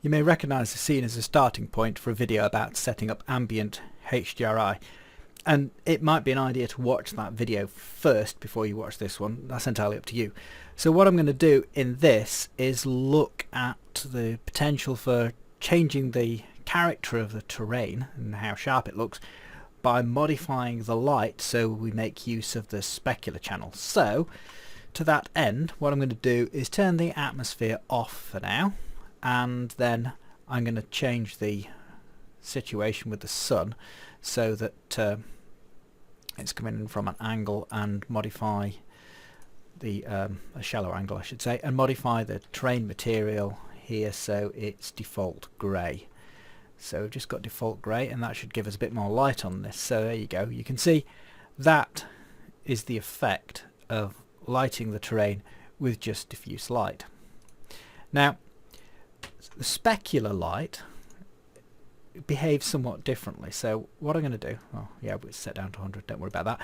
You may recognise the scene as a starting point for a video about setting up ambient HDRI, and it might be an idea to watch that video first before you watch this one. That's entirely up to you. So what I'm going to do in this is look at the potential for changing the character of the terrain and how sharp it looks by modifying the light so we make use of the specular channel. So to that end, what I'm going to do is turn the atmosphere off for now, and then I'm going to change the situation with the sun so that it's coming in from an angle, and modify the a shallow angle I should say, and modify the terrain material here so it's default grey. So we've just got default grey, and that should give us a bit more light on this. So there you go, you can see that is the effect of lighting the terrain with just diffuse light. Now the specular light behaves somewhat differently. So what I'm going to do, oh yeah, it's set down to 100, don't worry about that,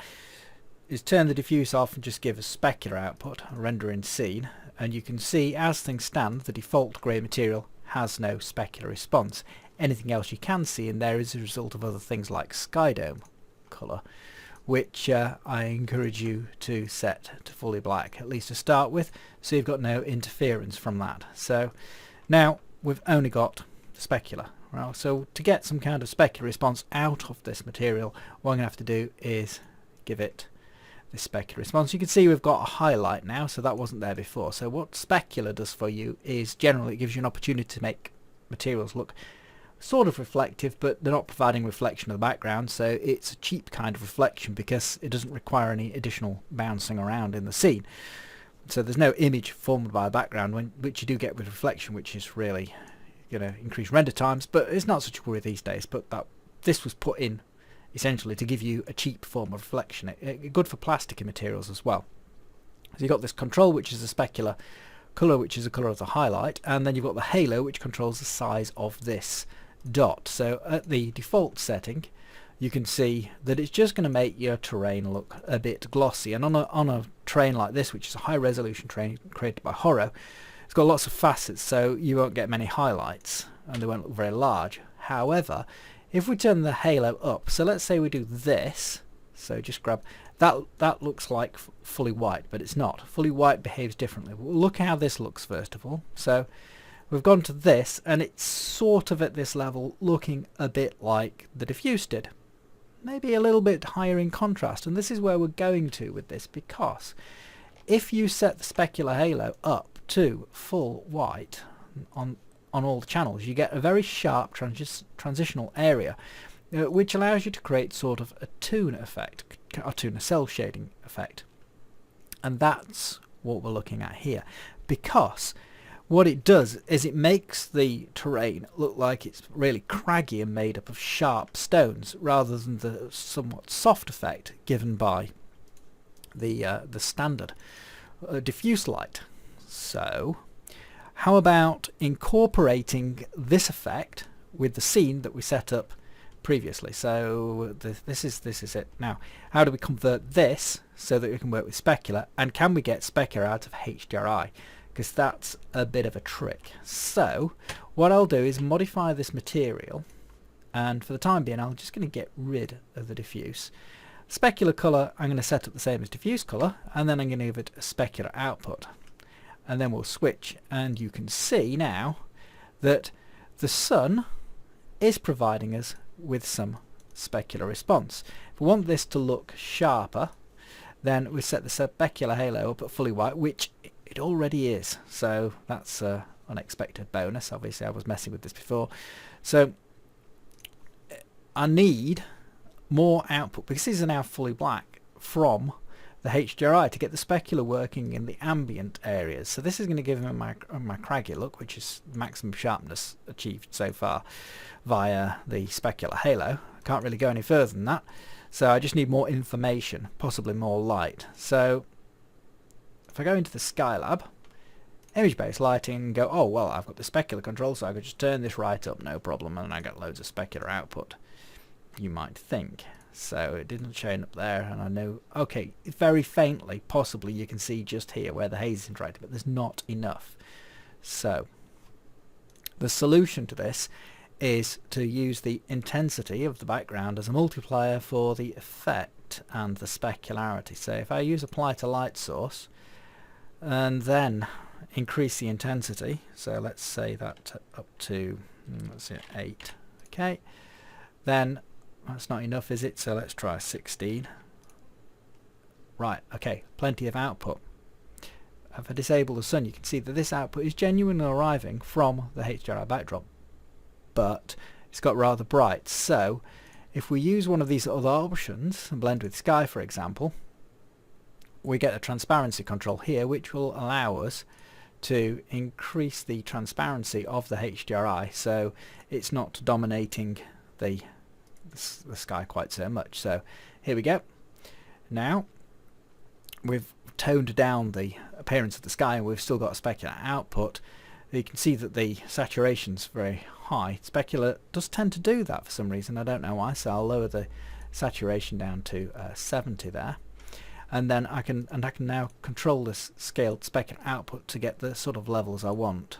is turn the diffuse off and just give a specular output, a render in scene, and you can see as things stand the default grey material has no specular response. Anything else you can see in there is a result of other things like sky dome colour, which I encourage you to set to fully black, at least to start with, so you've got no interference from that. So now we've only got the specular. Well, so to get some kind of specular response out of this material, what I'm going to have to do is give it the specular response. You can see we've got a highlight now, so that wasn't there before. So what specular does for you is generally it gives you an opportunity to make materials look sort of reflective, but they're not providing reflection of the background, so it's a cheap kind of reflection because it doesn't require any additional bouncing around in the scene. So there's no image formed by the background, which you do get with reflection, which is really going to increase render times, but it's not such a worry these days. But this was put in essentially to give you a cheap form of reflection. Good for plasticky materials as well. So you've got this control, which is a specular colour, which is the colour of the highlight, and then you've got the halo, which controls the size of this dot. So at the default setting you can see that it's just going to make your terrain look a bit glossy, and on a terrain like this, which is a high resolution terrain created by Horror, it's got lots of facets, so you won't get many highlights and they won't look very large. However, if we turn the halo up, so let's say we do this, so just grab that looks like fully white, but it's not. Fully white behaves differently. We'll look how this looks first of all. So we've gone to this, and it's sort of at this level looking a bit like the diffuse did, maybe a little bit higher in contrast. And this is where we're going to with this, because if you set the specular halo up to full white on all the channels, you get a very sharp transitional area, which allows you to create sort of a toon effect, a toon cell shading effect. And that's what we're looking at here, because what it does is it makes the terrain look like it's really craggy and made up of sharp stones, rather than the somewhat soft effect given by the standard diffuse light. So how about incorporating this effect with the scene that we set up previously? So this is it. Now how do we convert this so that we can work with specular, and can we get specular out of HDRI? Because that's a bit of a trick. So what I'll do is modify this material, and for the time being I'm just going to get rid of the diffuse. Specular colour I'm going to set up the same as diffuse colour, and then I'm going to give it a specular output, and then we'll switch, and you can see now that the sun is providing us with some specular response. If we want this to look sharper, then we set the specular halo up at fully white, which it already is, so that's an unexpected bonus. Obviously I was messing with this before, so I need more output, because these are now fully black, from the HDRI to get the specular working in the ambient areas. So this is going to give him my craggy look, which is maximum sharpness achieved so far via the specular halo. I can't really go any further than that, so I just need more information, possibly more light. So if I go into the Skylab, image-based lighting, and go, oh well, I've got the specular control, so I could just turn this right up, no problem, and I get loads of specular output, you might think. So it didn't show up there, and I know, okay, very faintly, possibly you can see just here where the haze is interacting, but there's not enough. So The solution to this is to use the intensity of the background as a multiplier for the effect and the specularity. So if I use apply to light source and then increase the intensity, so let's say that up to let's see 8, okay, then that's not enough, is it? So let's try 16. Right, okay, plenty of output. If I disable the sun, you can see that this output is genuinely arriving from the HDRI backdrop, but it's got rather bright. So if we use one of these other options and blend with sky, for example, we get a transparency control here, which will allow us to increase the transparency of the HDRI, so it's not dominating the sky quite so much. So here we go. Now we've toned down the appearance of the sky and we've still got a specular output. You can see that the saturation's very high. Specular does tend to do that for some reason, I don't know why, so I'll lower the saturation down to 70 there, and then I can now control this scaled specular output to get the sort of levels I want.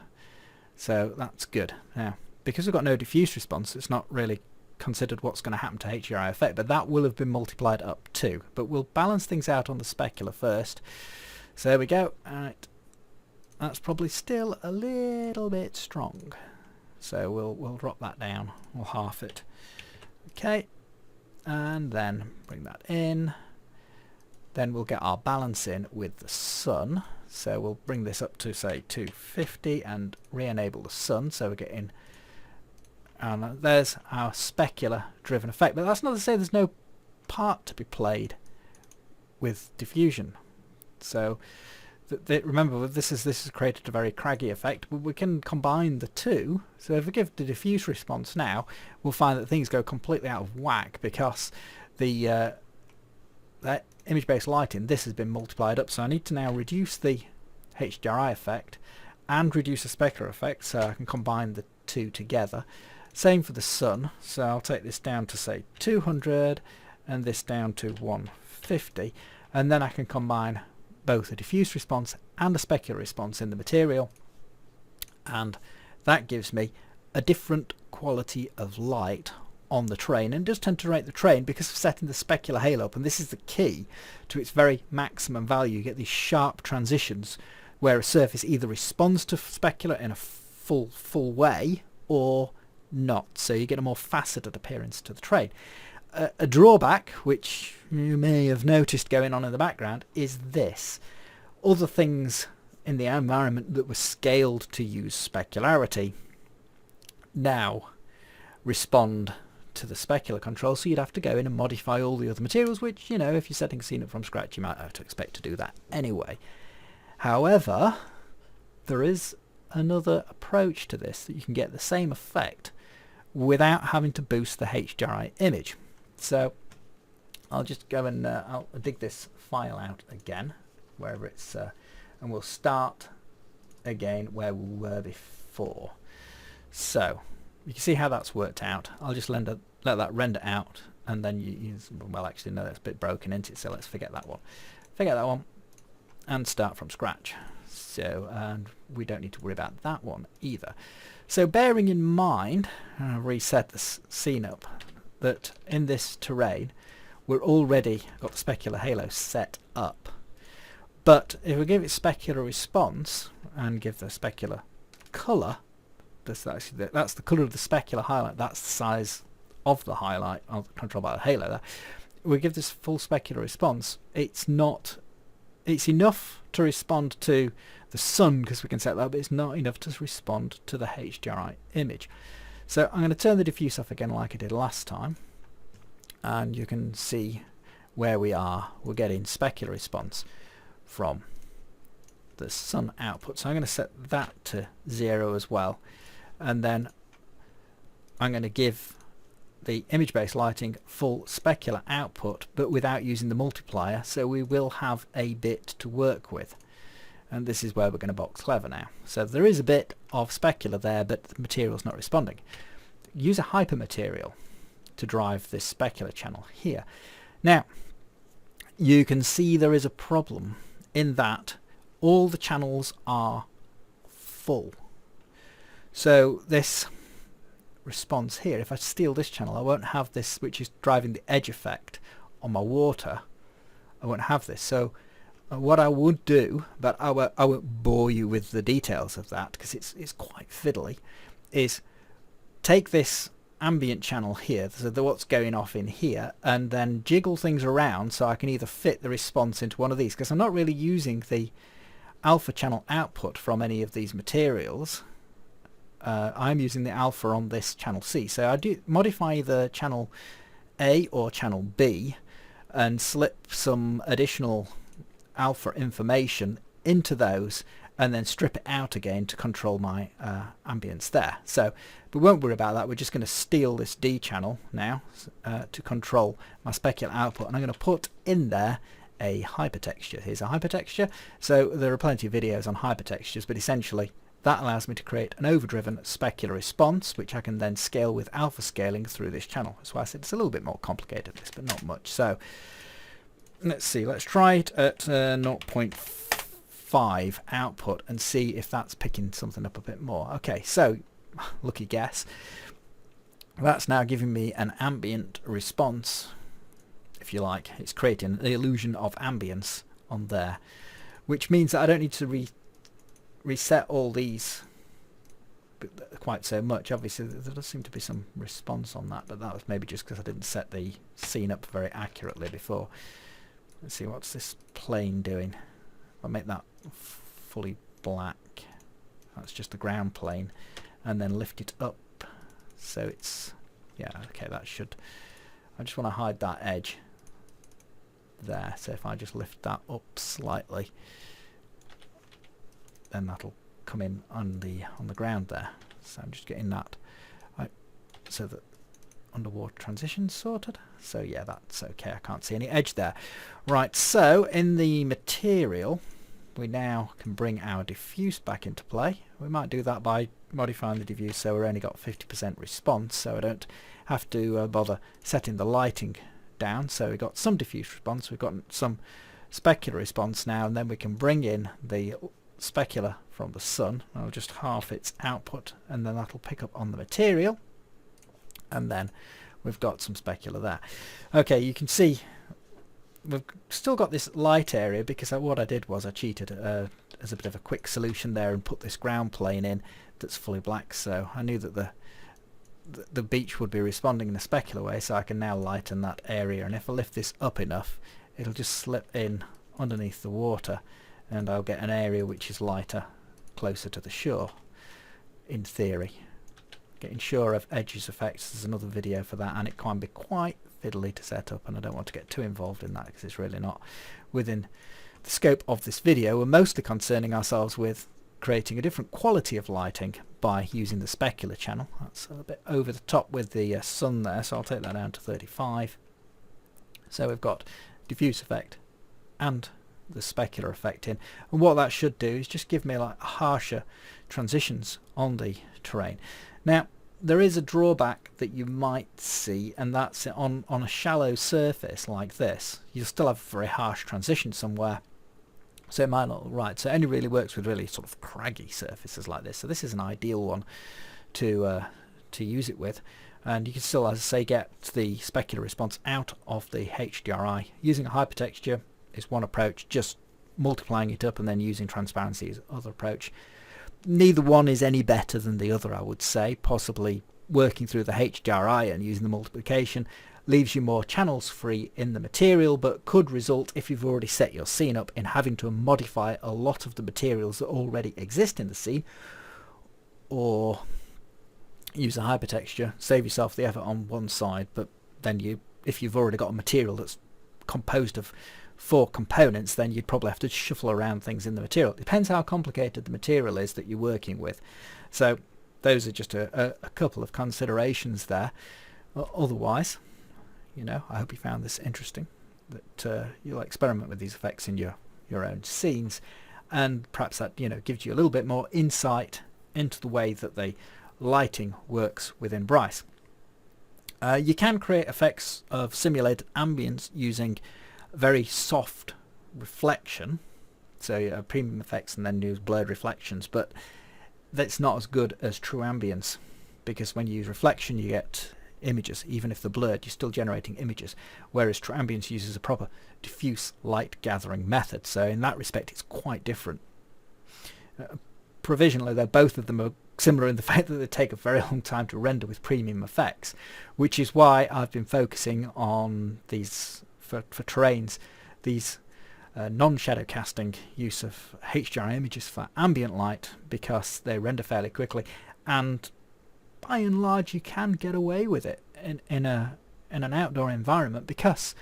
So that's good. Now because we've got no diffuse response, it's not really considered what's going to happen to HDRI effect, but that will have been multiplied up too. But we'll balance things out on the specular first. So there we go. Alright, that's probably still a little bit strong, so we'll drop that down, we'll half it. Okay, and then bring that in. Then we'll get our balance in with the sun, so we'll bring this up to say 250 and re-enable the sun, so we're getting, and there's our specular driven effect. But that's not to say there's no part to be played with diffusion. So remember, this has created a very craggy effect, but we can combine the two. So if we give the diffuse response now, we'll find that things go completely out of whack, because the that image-based lighting, this has been multiplied up. So I need to now reduce the HDRI effect and reduce the specular effect, so I can combine the two together. Same for the sun, so I'll take this down to say 200 and this down to 150, and then I can combine both a diffuse response and a specular response in the material, and that gives me a different quality of light on the terrain, and it does tend to rate the terrain because of setting the specular halo up, and this is the key to its very maximum value. You get these sharp transitions where a surface either responds to specular in a full way or not, so you get a more faceted appearance to the terrain. A drawback, which you may have noticed going on in the background, is this. Other things in the environment that were scaled to use specularity now respond to the specular control, so you'd have to go in and modify all the other materials, which, you know, if you're setting a scene up from scratch, you might have to expect to do that anyway. However, there is another approach to this, that you can get the same effect without having to boost the HDRI image. So I'll just go and I'll dig this file out again, wherever it's, and we'll start again where we were before. So you can see how that's worked out. I'll just let that render out, and then well, actually no, that's a bit broken, isn't it? So let's forget that one. Forget that one and start from scratch. So, and we don't need to worry about that one either. So bearing in mind, I'll reset the scene up, that in this terrain we're already got the specular halo set up. But if we give it specular response and give the specular colour, that's the colour of the specular highlight, that's the size of the highlight controlled by the halo there. We give this full specular response, it's enough to respond to the sun, because we can set that, but it's not enough to respond to the HDRI image. So I'm going to turn the diffuse off again like I did last time, and you can see where we are. We're getting specular response from the sun output. So I'm going to set that to 0 as well, and then I'm going to give the image-based lighting full specular output, but without using the multiplier, so we will have a bit to work with. And this is where we're going to box clever now. So there is a bit of specular there, but the material's not responding. Use a hypermaterial to drive this specular channel here. Now, you can see there is a problem in that all the channels are full. So this response here, if I steal this channel, I won't have this, which is driving the edge effect on my water. I won't have this. So what I would do, but I won't bore you with the details of that because it's quite fiddly, is take this ambient channel here, so what's going off in here, and then jiggle things around so I can either fit the response into one of these, because I'm not really using the alpha channel output from any of these materials. I'm using the alpha on this channel C, so I do modify either channel A or channel B and slip some additional alpha information into those and then strip it out again to control my ambience there. So we won't worry about that. We're just going to steal this D channel now to control my specular output, and I'm going to put in there a hypertexture. Here's a hypertexture. So there are plenty of videos on hypertextures, but essentially that allows me to create an overdriven specular response, which I can then scale with alpha scaling through this channel. That's why I said it's a little bit more complicated, this, but not much. So let's see, let's try it at 0.5 output and see if that's picking something up a bit more. Okay, so lucky guess. That's now giving me an ambient response, if you like. It's creating the illusion of ambience on there, which means that I don't need to reset all these quite so much. Obviously there does seem to be some response on that, but that was maybe just because I didn't set the scene up very accurately before. Let's see, what's this plane doing? I'll make that fully black. That's just the ground plane, and then lift it up so it's, yeah, okay, that should, I just want to hide that edge there, so if I just lift that up slightly, then that'll come in on the ground there. So I'm just getting that so that underwater transitions sorted. So yeah, that's okay. I can't see any edge there. Right, so in the material we now can bring our diffuse back into play. We might do that by modifying the diffuse so we're only got 50% response, so I don't have to bother setting the lighting down. So we've got some diffuse response, we've got some specular response now, and then we can bring in the specular from the sun. I'll just half its output, and then that'll pick up on the material, and then we've got some specular there. Okay, you can see we've still got this light area because what I did was I cheated as a bit of a quick solution there and put this ground plane in that's fully black, so I knew that the beach would be responding in a specular way, so I can now lighten that area, and if I lift this up enough it'll just slip in underneath the water and I'll get an area which is lighter closer to the shore, in theory. Getting sure of edges effects, there's another video for that, and it can be quite fiddly to set up, and I don't want to get too involved in that because it's really not within the scope of this video. We're mostly concerning ourselves with creating a different quality of lighting by using the specular channel. That's a bit over the top with the sun there, so I'll take that down to 35. So we've got diffuse effect and the specular effect in, and what that should do is just give me like harsher transitions on the terrain. Now there is a drawback that you might see, and that's on a shallow surface like this you'll still have a very harsh transition somewhere, so it might not look right. So it only really works with really sort of craggy surfaces like this, so this is an ideal one to use it with, and you can still, as I say, get the specular response out of the HDRI. Using a hypertexture is one approach, just multiplying it up and then using transparency is other approach. Neither one is any better than the other, I would say. Possibly working through the HDRI and using the multiplication leaves you more channels free in the material, but could result, if you've already set your scene up, in having to modify a lot of the materials that already exist in the scene, or use a hypertexture, save yourself the effort on one side, but then if you've already got a material that's composed of 4 components, then you'd probably have to shuffle around things in the material. It depends how complicated the material is that you're working with. So those are just a couple of considerations there. Otherwise, you know, I hope you found this interesting, that you'll experiment with these effects in your own scenes, and perhaps that, you know, gives you a little bit more insight into the way that the lighting works within Bryce. You can create effects of simulated ambience using very soft reflection, so premium effects, and then use blurred reflections, but that's not as good as true ambience, because when you use reflection you get images. Even if they're blurred, you're still generating images, whereas true ambience uses a proper diffuse light gathering method. So in that respect it's quite different. Provisionally though, both of them are similar in the fact that they take a very long time to render with premium effects, which is why I've been focusing on these for terrains, these non-shadow casting use of HDR images for ambient light, because they render fairly quickly, and by and large you can get away with it in an outdoor environment, because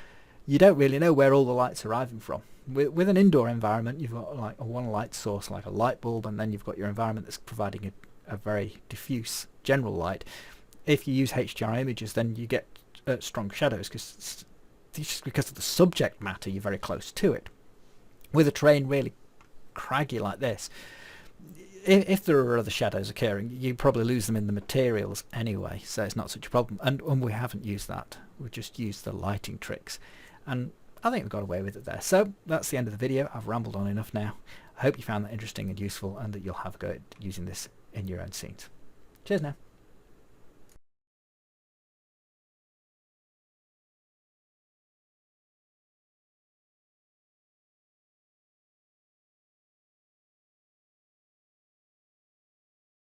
you don't really know where all the light's arriving from. With an indoor environment you've got like one light source like a light bulb, and then you've got your environment that's providing a very diffuse general light. If you use HDR images then you get strong shadows, just because of the subject matter you're very close to it. With a terrain really craggy like this, if there are other shadows occurring, you probably lose them in the materials anyway, so it's not such a problem. And we haven't used that. We've just used the lighting tricks, and I think we've got away with it there. So that's the end of the video. I've rambled on enough now. I hope you found that interesting and useful, and that you'll have a go at using this in your own scenes. Cheers now.